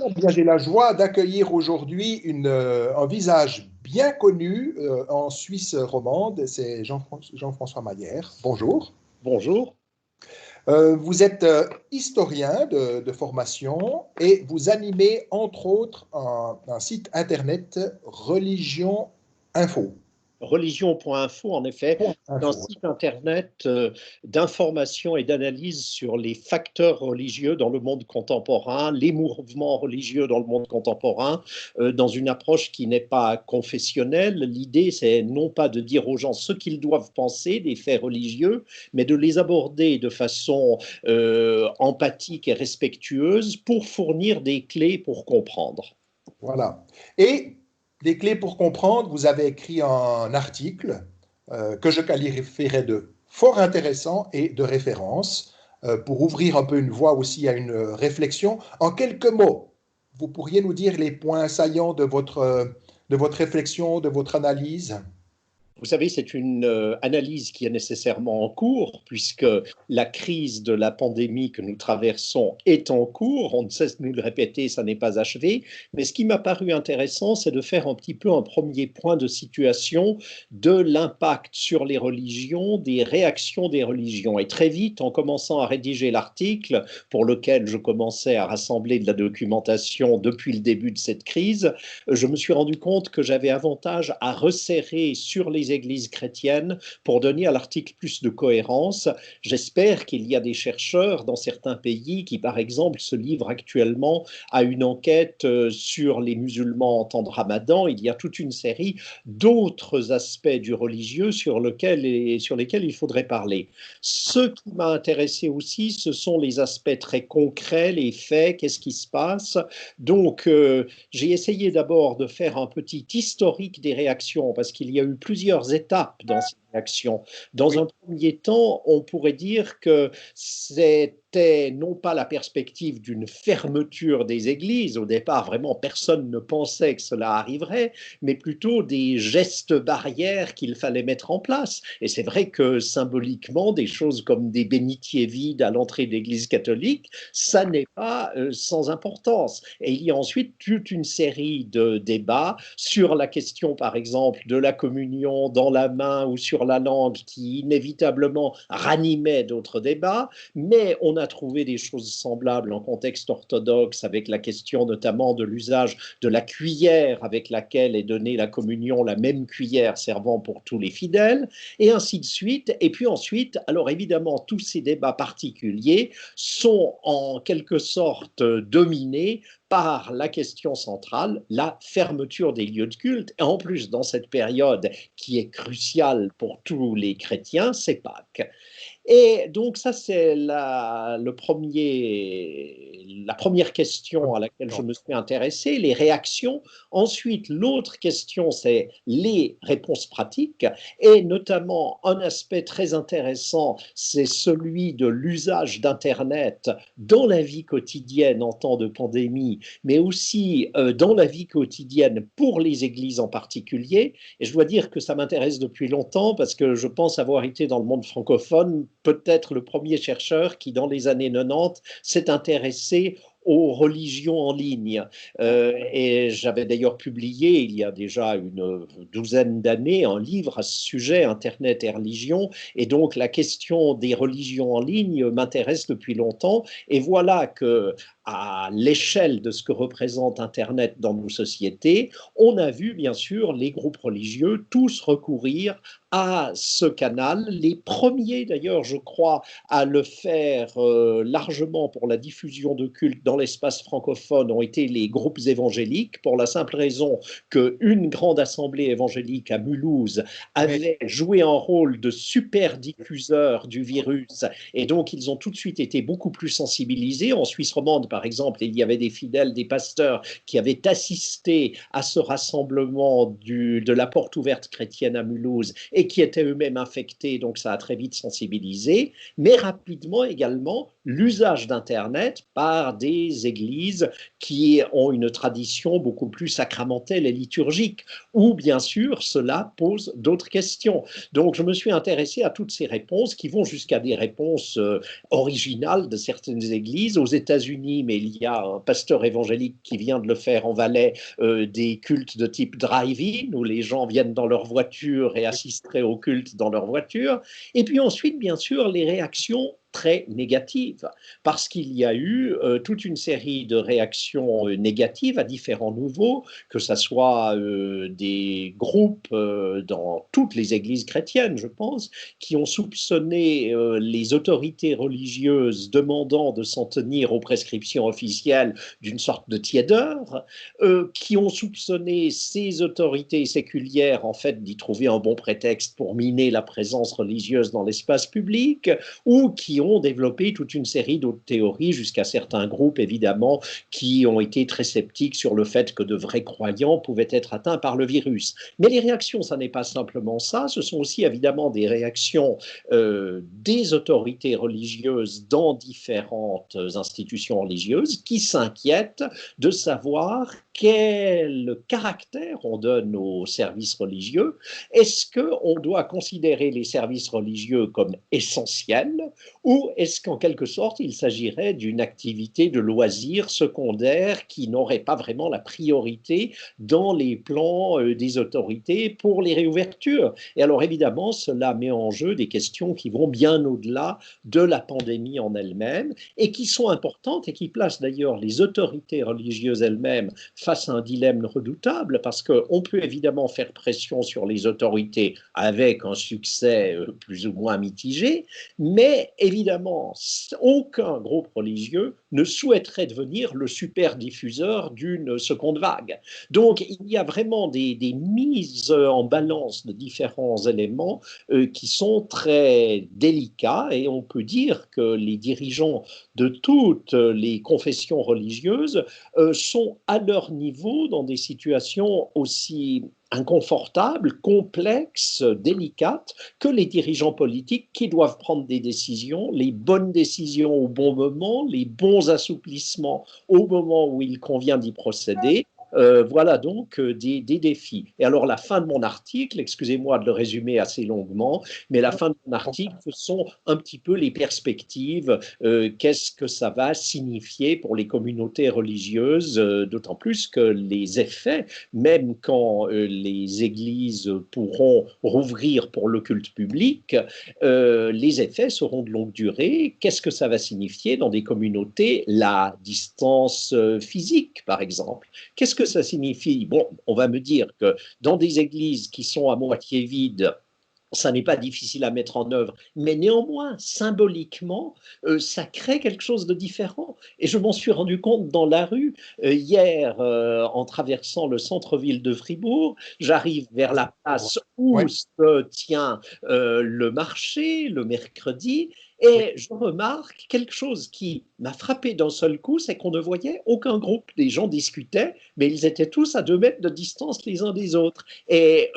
Eh bien, j'ai la joie d'accueillir aujourd'hui un visage bien connu en Suisse romande, c'est Jean-François Maillère. Bonjour. Bonjour. Vous êtes historien de formation et vous animez entre autres un site internet Religion Info. Religion.info, en effet, c'est un Info. site internet d'information et d'analyse sur les facteurs religieux dans le monde contemporain, les mouvements religieux dans le monde contemporain, dans une approche qui n'est pas confessionnelle. L'idée, c'est non pas de dire aux gens ce qu'ils doivent penser des faits religieux, mais de les aborder de façon empathique et respectueuse pour fournir des clés pour comprendre. Voilà. Et des clés pour comprendre, vous avez écrit un article que je qualifierais de fort intéressant et de référence pour ouvrir un peu une voie aussi à une réflexion. En quelques mots, vous pourriez nous dire les points saillants de votre réflexion, de votre analyse? Vous savez, c'est une analyse qui est nécessairement en cours, puisque la crise de la pandémie que nous traversons est en cours. On ne cesse de nous le répéter, ça n'est pas achevé. Mais ce qui m'a paru intéressant, c'est de faire un petit peu un premier point de situation de l'impact sur les religions, des réactions des religions. Et très vite, en commençant à rédiger l'article, pour lequel je commençais à rassembler de la documentation depuis le début de cette crise, je me suis rendu compte que j'avais avantage à resserrer sur les églises chrétiennes pour donner à l'article plus de cohérence. J'espère qu'il y a des chercheurs dans certains pays qui, par exemple, se livrent actuellement à une enquête sur les musulmans en temps de Ramadan. Il y a toute une série d'autres aspects du religieux sur lesquels il faudrait parler. Ce qui m'a intéressé aussi, ce sont les aspects très concrets, les faits, qu'est-ce qui se passe. Donc, j'ai essayé d'abord de faire un petit historique des réactions, parce qu'il y a eu plusieurs étapes dans ces réactions. Dans Oui. un premier temps, on pourrait dire que c'était non pas la perspective d'une fermeture des églises, au départ vraiment personne ne pensait que cela arriverait, mais plutôt des gestes barrières qu'il fallait mettre en place. Et c'est vrai que symboliquement, des choses comme des bénitiers vides à l'entrée de l'église catholique, ça n'est pas sans importance. Et il y a ensuite toute une série de débats sur la question, par exemple, de la communion dans la main ou sur la langue, qui inévitablement ranimaient d'autres débats, mais on a trouvé des choses semblables en contexte orthodoxe, avec la question notamment de l'usage de la cuillère avec laquelle est donnée la communion, la même cuillère servant pour tous les fidèles, et ainsi de suite. Et puis ensuite, alors évidemment, tous ces débats particuliers sont en quelque sorte dominés par la question centrale, la fermeture des lieux de culte. Et en plus, dans cette période qui est cruciale pour tous les chrétiens, c'est Pâques. Et donc ça, c'est la première question à laquelle je me suis intéressé, les réactions. Ensuite, l'autre question, c'est les réponses pratiques, et notamment un aspect très intéressant, c'est celui de l'usage d'Internet dans la vie quotidienne en temps de pandémie, mais aussi dans la vie quotidienne pour les églises en particulier. Et je dois dire que ça m'intéresse depuis longtemps, parce que je pense avoir été dans le monde francophone peut-être le premier chercheur qui, dans les années 90, s'est intéressé aux religions en ligne. Et j'avais d'ailleurs publié, il y a déjà une douzaine d'années, un livre à ce sujet, Internet et religion. Et donc, la question des religions en ligne m'intéresse depuis longtemps. Et voilà que, à l'échelle de ce que représente Internet dans nos sociétés, on a vu, bien sûr, les groupes religieux tous recourir à ce canal. Les premiers, d'ailleurs, je crois, à le faire largement pour la diffusion de culte dans l'espace francophone ont été les groupes évangéliques, pour la simple raison qu'une grande assemblée évangélique à Mulhouse avait joué un rôle de super diffuseur du virus, et donc ils ont tout de suite été beaucoup plus sensibilisés. En Suisse romande, par exemple, il y avait des fidèles, des pasteurs qui avaient assisté à ce rassemblement de la porte ouverte chrétienne à Mulhouse, et qui étaient eux-mêmes infectés, donc ça a très vite sensibilisé, mais rapidement également l'usage d'Internet par des églises qui ont une tradition beaucoup plus sacramentelle et liturgique, où bien sûr cela pose d'autres questions. Donc je me suis intéressé à toutes ces réponses qui vont jusqu'à des réponses originales de certaines églises. Aux États-Unis, mais il y a un pasteur évangélique qui vient de le faire en Valais, des cultes de type drive-in, où les gens viennent dans leur voiture et assisteraient au culte dans leur voiture. Et puis ensuite, bien sûr, les réactions très négative, parce qu'il y a eu toute une série de réactions négatives à différents niveaux, que ce soit des groupes dans toutes les églises chrétiennes, je pense, qui ont soupçonné les autorités religieuses demandant de s'en tenir aux prescriptions officielles d'une sorte de tiédeur, qui ont soupçonné ces autorités séculières, en fait, d'y trouver un bon prétexte pour miner la présence religieuse dans l'espace public, ou qui ont développé toute une série d'autres théories, jusqu'à certains groupes, évidemment, qui ont été très sceptiques sur le fait que de vrais croyants pouvaient être atteints par le virus. Mais les réactions, ça n'est pas simplement ça, ce sont aussi évidemment des réactions des autorités religieuses dans différentes institutions religieuses qui s'inquiètent de savoir quel caractère on donne aux services religieux. Est-ce qu'on doit considérer les services religieux comme essentiels, ou est-ce qu'en quelque sorte il s'agirait d'une activité de loisir secondaire qui n'aurait pas vraiment la priorité dans les plans des autorités pour les réouvertures? Et alors évidemment, cela met en jeu des questions qui vont bien au-delà de la pandémie en elle-même et qui sont importantes et qui placent d'ailleurs les autorités religieuses elles-mêmes face à un dilemme redoutable, parce qu'on peut évidemment faire pression sur les autorités avec un succès plus ou moins mitigé, mais évidemment, aucun groupe religieux ne souhaiterait devenir le super diffuseur d'une seconde vague. Donc, il y a vraiment des mises en balance de différents éléments qui sont très délicats, et on peut dire que les dirigeants de toutes les confessions religieuses sont à leur niveau dans des situations aussi inconfortables, complexes, délicates, que les dirigeants politiques qui doivent prendre des décisions, les bonnes décisions au bon moment, les bons assouplissements au moment où il convient d'y procéder. Voilà donc des défis. Et alors la fin de mon article, excusez-moi de le résumer assez longuement, mais la fin de mon article, ce sont un petit peu les perspectives. Qu'est-ce que ça va signifier pour les communautés religieuses, d'autant plus que les effets, même quand les églises pourront rouvrir pour le culte public, les effets seront de longue durée. Qu'est-ce que ça va signifier dans des communautés? La distance physique, par exemple. Qu'est-ce que ça signifie? Bon, on va me dire que dans des églises qui sont à moitié vides, ça n'est pas difficile à mettre en œuvre, mais néanmoins, symboliquement, ça crée quelque chose de différent. Et je m'en suis rendu compte dans la rue. Hier, en traversant le centre-ville de Fribourg, j'arrive vers la place où se tient le marché, le mercredi, et je remarque quelque chose qui m'a frappé d'un seul coup, c'est qu'on ne voyait aucun groupe. Les gens discutaient, mais ils étaient tous à 2 mètres de distance les uns des autres. Et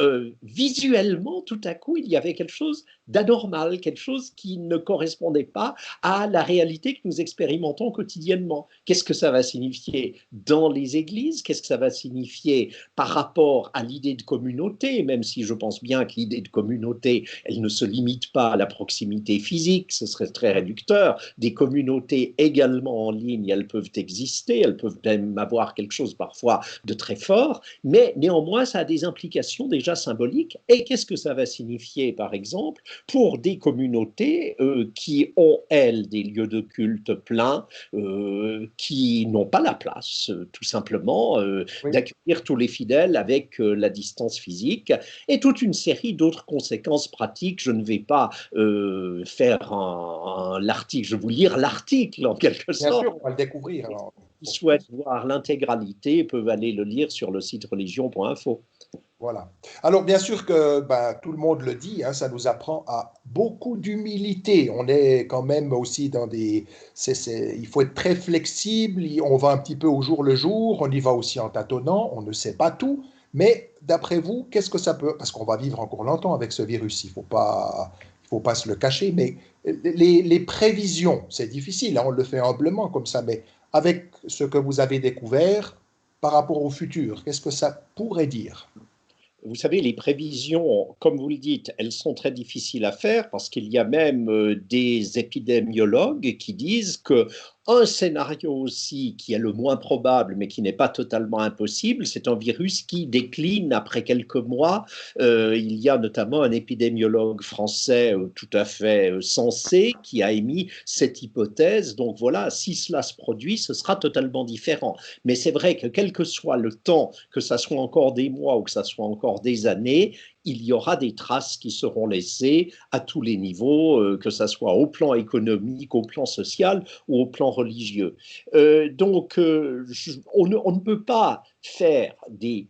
visuellement, tout à coup, il y avait quelque chose d'anormal, quelque chose qui ne correspondait pas à la réalité que nous expérimentons quotidiennement. Qu'est-ce que ça va signifier dans les églises? Qu'est-ce que ça va signifier par rapport à l'idée de communauté? Même si je pense bien que l'idée de communauté, elle ne se limite pas à la proximité physique, ce serait très réducteur. Des communautés également en ligne, elles peuvent exister, elles peuvent même avoir quelque chose parfois de très fort, mais néanmoins, ça a des implications déjà symboliques. Et qu'est-ce que ça va signifier, par exemple, pour des communautés qui ont, elles, des lieux de culte pleins, qui n'ont pas la place, tout simplement, d'accueillir tous les fidèles avec la distance physique, et toute une série d'autres conséquences pratiques. Je ne vais pas faire l'article, je vais vous lire l'article en quelque sorte. Bien sûr, on va le découvrir. Alors. Qui souhaitent voir l'intégralité peuvent aller le lire sur le site religion.info. Voilà. Alors, bien sûr que tout le monde le dit, hein, ça nous apprend à beaucoup d'humilité. On est quand même aussi dans des... il faut être très flexible, on va un petit peu au jour le jour, on y va aussi en tâtonnant, on ne sait pas tout, Mais d'après vous, qu'est-ce que ça peut... Parce qu'on va vivre encore longtemps avec ce virus, il faut pas se le cacher, mais les prévisions, c'est difficile, hein, on le fait humblement comme ça, mais avec ce que vous avez découvert par rapport au futur, qu'est-ce que ça pourrait dire? Vous savez, les prévisions, comme vous le dites, elles sont très difficiles à faire parce qu'il y a même des épidémiologues qui disent que un scénario aussi qui est le moins probable, mais qui n'est pas totalement impossible, c'est un virus qui décline après quelques mois. Il y a notamment un épidémiologue français tout à fait sensé qui a émis cette hypothèse. Donc voilà, si cela se produit, ce sera totalement différent. Mais c'est vrai que quel que soit le temps, que ça soit encore des mois ou que ça soit encore des années, il y aura des traces qui seront laissées à tous les niveaux, que ce soit au plan économique, au plan social ou au plan religieux. On ne peut pas faire des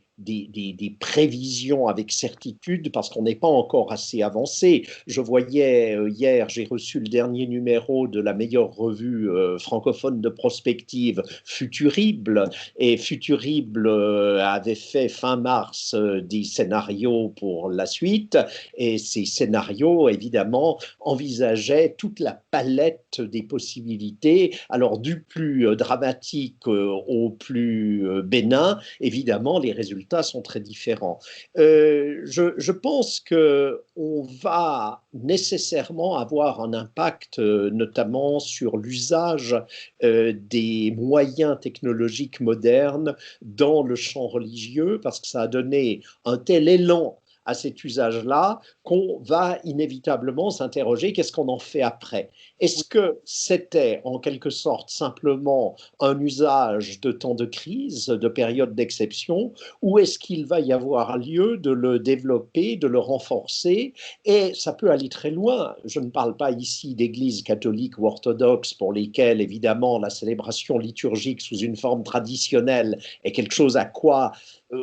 prévisions avec certitude parce qu'on n'est pas encore assez avancé. Je voyais hier, j'ai reçu le dernier numéro de la meilleure revue francophone de prospective, Futurible, et Futurible avait fait fin mars des scénarios pour la suite, et ces scénarios, évidemment, envisageaient toute la palette des possibilités, alors du plus dramatique au plus bénin. Évidemment, les résultats sont très différents. Je pense qu'on va nécessairement avoir un impact, notamment sur l'usage des moyens technologiques modernes dans le champ religieux, parce que ça a donné un tel élan à cet usage-là qu'on va inévitablement s'interroger qu'est-ce qu'on en fait après. Est-ce que c'était en quelque sorte simplement un usage de temps de crise, de période d'exception, ou est-ce qu'il va y avoir lieu de le développer, de le renforcer? Et ça peut aller très loin. Je ne parle pas ici d'églises catholiques ou orthodoxes pour lesquelles évidemment la célébration liturgique sous une forme traditionnelle est quelque chose à quoi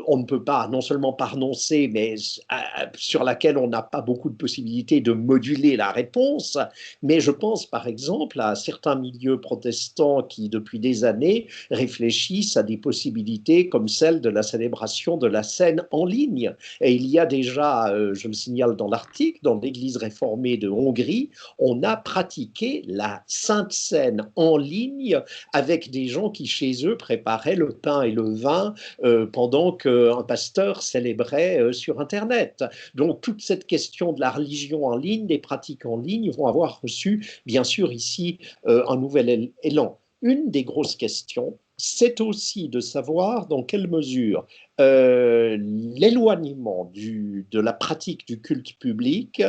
on ne peut pas non seulement pas renoncer, mais sur laquelle on n'a pas beaucoup de possibilités de moduler la réponse. Mais je pense par exemple à certains milieux protestants qui, depuis des années, réfléchissent à des possibilités comme celle de la célébration de la scène en ligne. Et il y a déjà, je le signale dans l'article, dans l'Église réformée de Hongrie, on a pratiqué la Sainte Seine en ligne avec des gens qui, chez eux, préparaient le pain et le vin pendant qu'un pasteur célébrait sur Internet. Donc, toute cette question de la religion en ligne, des pratiques en ligne, vont avoir reçu, bien sûr, ici, un nouvel élan. Une des grosses questions, c'est aussi de savoir dans quelle mesure l'éloignement de la pratique du culte public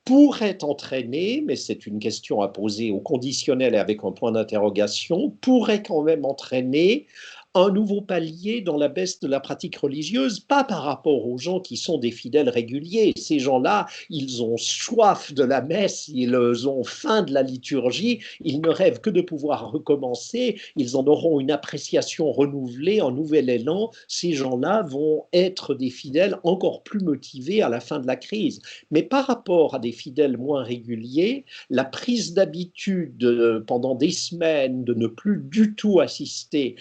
pourrait entraîner, mais c'est une question à poser au conditionnel et avec un point d'interrogation, pourrait quand même entraîner un nouveau palier dans la baisse de la pratique religieuse, pas par rapport aux gens qui sont des fidèles réguliers. Ces gens-là, ils ont soif de la messe, ils ont faim de la liturgie, ils ne rêvent que de pouvoir recommencer, ils en auront une appréciation renouvelée, un nouvel élan. Ces gens-là vont être des fidèles encore plus motivés à la fin de la crise. Mais par rapport à des fidèles moins réguliers, la prise d'habitude pendant des semaines de ne plus du tout assister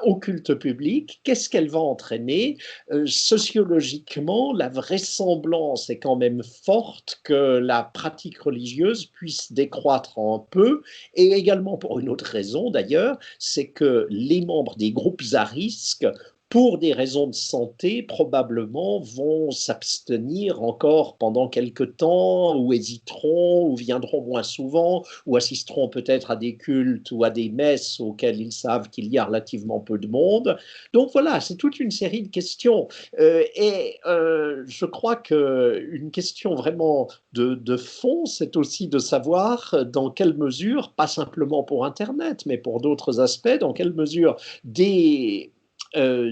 au culte public, qu'est-ce qu'elle va entraîner? Sociologiquement, la vraisemblance est quand même forte que la pratique religieuse puisse décroître un peu, et également pour une autre raison d'ailleurs, c'est que les membres des groupes à risque, pour des raisons de santé, probablement vont s'abstenir encore pendant quelque temps, ou hésiteront, ou viendront moins souvent, ou assisteront peut-être à des cultes ou à des messes auxquelles ils savent qu'il y a relativement peu de monde. Donc voilà, c'est toute une série de questions. Je crois qu'une question vraiment de fond, c'est aussi de savoir dans quelle mesure, pas simplement pour Internet, mais pour d'autres aspects, dans quelle mesure euh,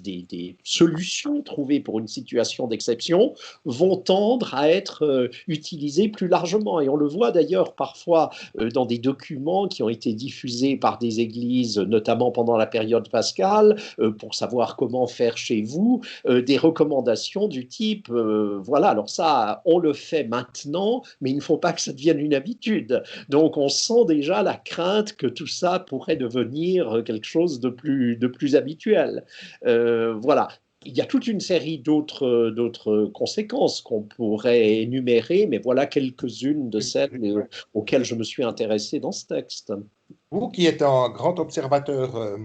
des solutions trouvées pour une situation d'exception vont tendre à être utilisées plus largement. Et on le voit d'ailleurs parfois dans des documents qui ont été diffusés par des églises, notamment pendant la période pascale, pour savoir comment faire chez vous, des recommandations du type, voilà, alors ça, on le fait maintenant, mais il ne faut pas que ça devienne une habitude. Donc on sent déjà la crainte que tout ça pourrait devenir quelque chose de plus habituel. Voilà. il y a toute une série d'autres conséquences qu'on pourrait énumérer, mais voilà quelques-unes de celles auxquelles je me suis intéressé dans ce texte. Vous qui êtes un grand observateur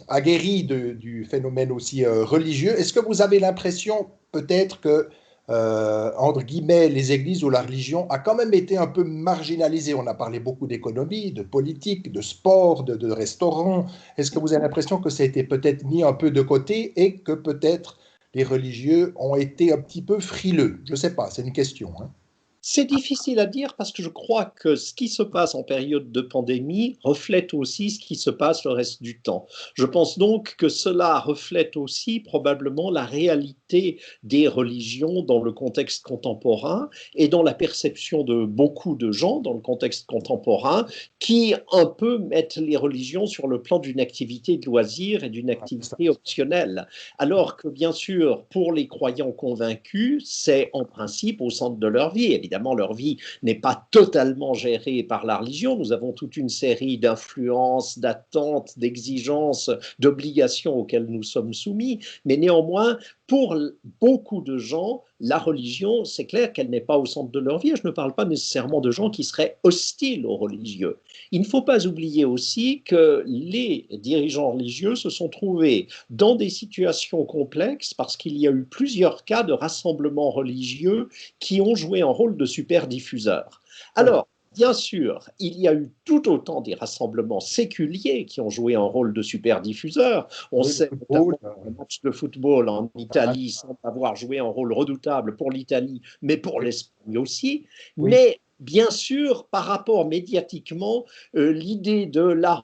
aguerri du phénomène aussi religieux, est-ce que vous avez l'impression peut-être que, entre guillemets, les églises ou la religion a quand même été un peu marginalisée? On a parlé beaucoup d'économie, de politique, de sport, de restaurants. Est-ce que vous avez l'impression que ça a été peut-être mis un peu de côté et que peut-être les religieux ont été un petit peu frileux? Je ne sais pas, c'est une question, hein. C'est difficile à dire parce que je crois que ce qui se passe en période de pandémie reflète aussi ce qui se passe le reste du temps. Je pense donc que cela reflète aussi probablement la réalité des religions dans le contexte contemporain et dans la perception de beaucoup de gens dans le contexte contemporain qui un peu mettent les religions sur le plan d'une activité de loisir et d'une activité optionnelle. Alors que bien sûr, pour les croyants convaincus, c'est en principe au centre de leur vie. Évidemment, leur vie n'est pas totalement gérée par la religion. Nous avons toute une série d'influences, d'attentes, d'exigences, d'obligations auxquelles nous sommes soumis. Mais néanmoins, pour beaucoup de gens, la religion, c'est clair qu'elle n'est pas au centre de leur vie. Je ne parle pas nécessairement de gens qui seraient hostiles aux religieux. Il ne faut pas oublier aussi que les dirigeants religieux se sont trouvés dans des situations complexes parce qu'il y a eu plusieurs cas de rassemblements religieux qui ont joué un rôle de superdiffuseur. Alors, bien sûr, il y a eu tout autant des rassemblements séculiers qui ont joué un rôle de superdiffuseur. On sait notamment le match de football en Italie semble avoir joué un rôle redoutable pour l'Italie, mais pour l'Espagne aussi. Oui. Mais bien sûr, par rapport médiatiquement, l'idée de la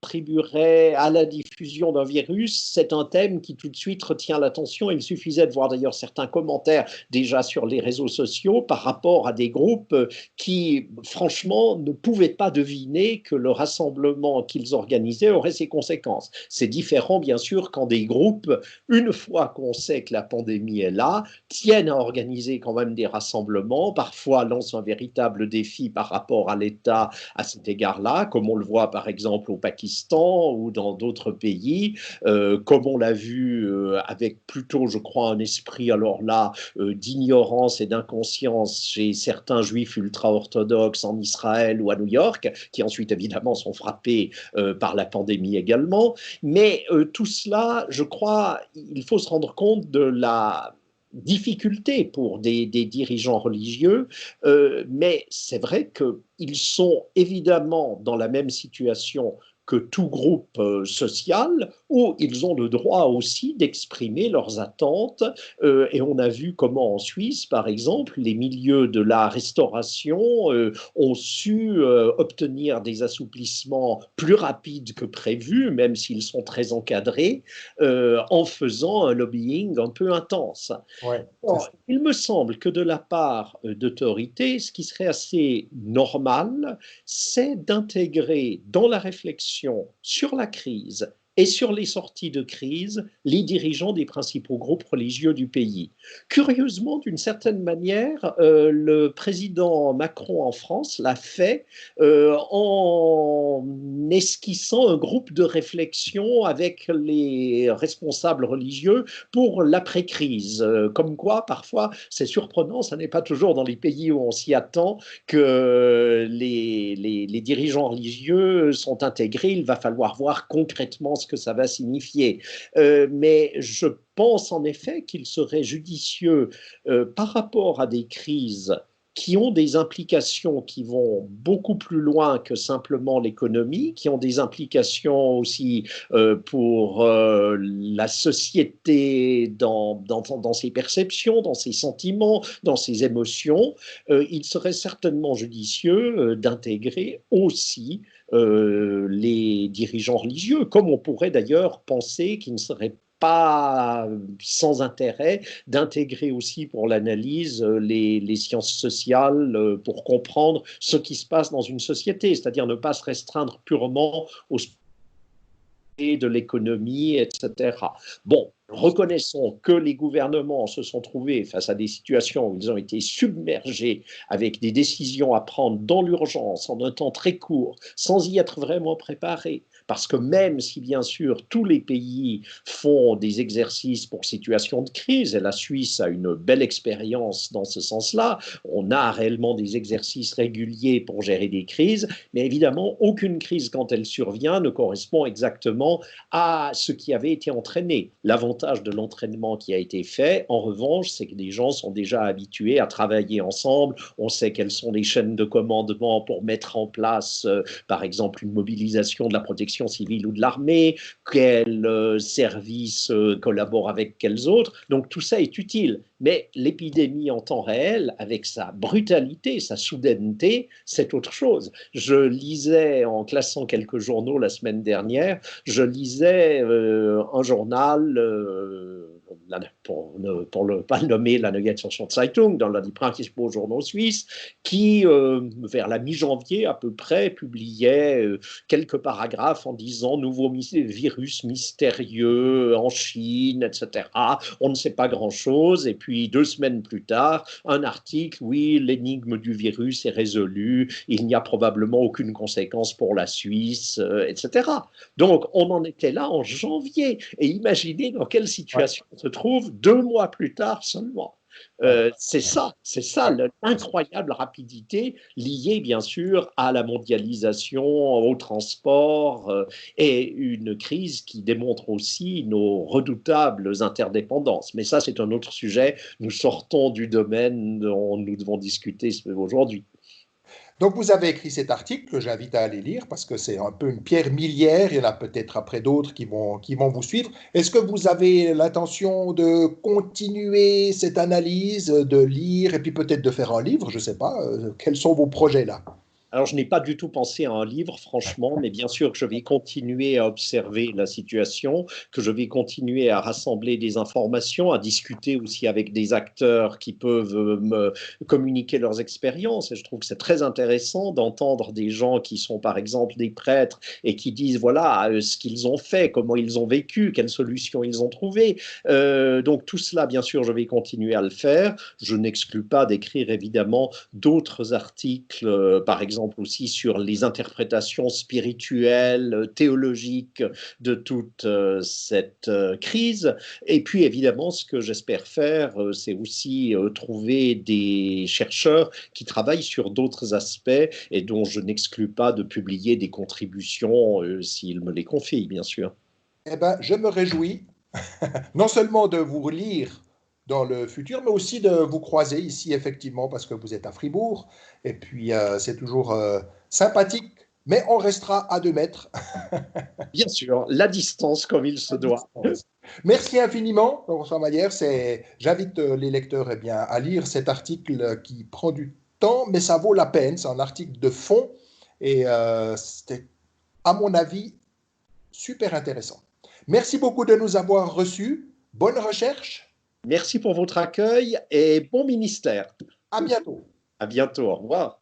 contribuerait à la diffusion d'un virus, c'est un thème qui tout de suite retient l'attention. Il suffisait de voir d'ailleurs certains commentaires déjà sur les réseaux sociaux par rapport à des groupes qui, franchement, ne pouvaient pas deviner que le rassemblement qu'ils organisaient aurait ses conséquences. C'est différent, bien sûr, quand des groupes, une fois qu'on sait que la pandémie est là, tiennent à organiser quand même des rassemblements, parfois lancent un véritable défi par rapport à l'État à cet égard-là, comme on le voit par exemple au Pakistan ou dans d'autres pays, comme on l'a vu avec plutôt, je crois, un esprit alors là d'ignorance et d'inconscience chez certains juifs ultra-orthodoxes en Israël ou à New York, qui ensuite évidemment sont frappés par la pandémie également. Mais tout cela, je crois, il faut se rendre compte de la difficulté pour des dirigeants religieux, mais c'est vrai qu'ils sont évidemment dans la même situation que tout groupe social, où ils ont le droit aussi d'exprimer leurs attentes. Et on a vu comment en Suisse, par exemple, les milieux de la restauration ont su obtenir des assouplissements plus rapides que prévu, même s'ils sont très encadrés, en faisant un lobbying un peu intense. Ouais, Or, il me semble que de la part d'autorités, ce qui serait assez normal, c'est d'intégrer dans la réflexion sur la crise et sur les sorties de crise les dirigeants des principaux groupes religieux du pays. Curieusement, d'une certaine manière, le président Macron en France l'a fait en esquissant un groupe de réflexion avec les responsables religieux pour l'après-crise. Comme quoi, parfois, c'est surprenant, ça n'est pas toujours dans les pays où on s'y attend que les dirigeants religieux sont intégrés. Il va falloir voir concrètement ce que ça va signifier. Mais je pense en effet qu'il serait judicieux par rapport à des crises qui ont des implications qui vont beaucoup plus loin que simplement l'économie, qui ont des implications aussi pour la société dans ses perceptions, dans ses sentiments, dans ses émotions. Il serait certainement judicieux d'intégrer aussi les dirigeants religieux, comme on pourrait d'ailleurs penser qu'il ne serait pas sans intérêt d'intégrer aussi pour l'analyse les sciences sociales pour comprendre ce qui se passe dans une société, c'est-à-dire ne pas se restreindre purement aux de l'économie, etc. Bon, Reconnaissons que les gouvernements se sont trouvés face à des situations où ils ont été submergés avec des décisions à prendre dans l'urgence, en un temps très court, sans y être vraiment préparés. Parce que même si, bien sûr, tous les pays font des exercices pour situation de crise, et la Suisse a une belle expérience dans ce sens-là, on a réellement des exercices réguliers pour gérer des crises, mais évidemment, aucune crise, quand elle survient, ne correspond exactement à ce qui avait été entraîné. L'avantage de l'entraînement qui a été fait, en revanche, c'est que les gens sont déjà habitués à travailler ensemble, on sait quelles sont les chaînes de commandement pour mettre en place, par exemple, une mobilisation de la protection civile ou de l'armée, quels services collaborent avec quels autres. Donc tout ça est utile. Mais l'épidémie en temps réel, avec sa brutalité, sa soudaineté, c'est autre chose. Je lisais, en classant quelques journaux la semaine dernière, je lisais un journal, pour ne pas le nommer, la Neues Zeitung, dans l'un des principaux journaux suisses, qui, vers la mi-janvier à peu près, publiait quelques paragraphes en disant « nouveau virus mystérieux en Chine, etc. On ne sait pas grand-chose. » Et puis 2 semaines plus tard, un article « oui, l'énigme du virus est résolue, il n'y a probablement aucune conséquence pour la Suisse, etc. » Donc, on en était là en janvier. Et imaginez dans quelle situation on se trouve 2 mois plus tard seulement. C'est ça l'incroyable rapidité liée bien sûr à la mondialisation, au transport et une crise qui démontre aussi nos redoutables interdépendances. Mais ça, c'est un autre sujet. Nous sortons du domaine dont nous devons discuter aujourd'hui. Donc, vous avez écrit cet article que j'invite à aller lire parce que c'est un peu une pierre miliaire. Il y en a peut-être après d'autres qui vont vous suivre. Est-ce que vous avez l'intention de continuer cette analyse, de lire et puis peut-être de faire un livre? Je ne sais pas. Quels sont vos projets là? Alors, je n'ai pas du tout pensé à un livre, franchement, mais bien sûr que je vais continuer à observer la situation, que je vais continuer à rassembler des informations, à discuter aussi avec des acteurs qui peuvent me communiquer leurs expériences. Et je trouve que c'est très intéressant d'entendre des gens qui sont, par exemple, des prêtres et qui disent, voilà, ce qu'ils ont fait, comment ils ont vécu, quelles solutions ils ont trouvées. Donc, tout cela, bien sûr, je vais continuer à le faire. Je n'exclus pas d'écrire, évidemment, d'autres articles, par exemple, aussi sur les interprétations spirituelles, théologiques de toute cette crise. Et puis évidemment, ce que j'espère faire, c'est aussi trouver des chercheurs qui travaillent sur d'autres aspects et dont je n'exclus pas de publier des contributions s'ils me les confient, bien sûr. Eh bien, je me réjouis non seulement de vous lire dans le futur, mais aussi de vous croiser ici, effectivement, parce que vous êtes à Fribourg. Et puis, c'est toujours sympathique, mais on restera à 2 mètres. Bien sûr, la distance comme il se doit. Merci infiniment, François Maillère. J'invite les lecteurs eh bien, à lire cet article qui prend du temps, mais ça vaut la peine. C'est un article de fond et c'était, à mon avis, super intéressant. Merci beaucoup de nous avoir reçus. Bonne recherche. Merci pour votre accueil et bon ministère. À bientôt. À bientôt, au revoir.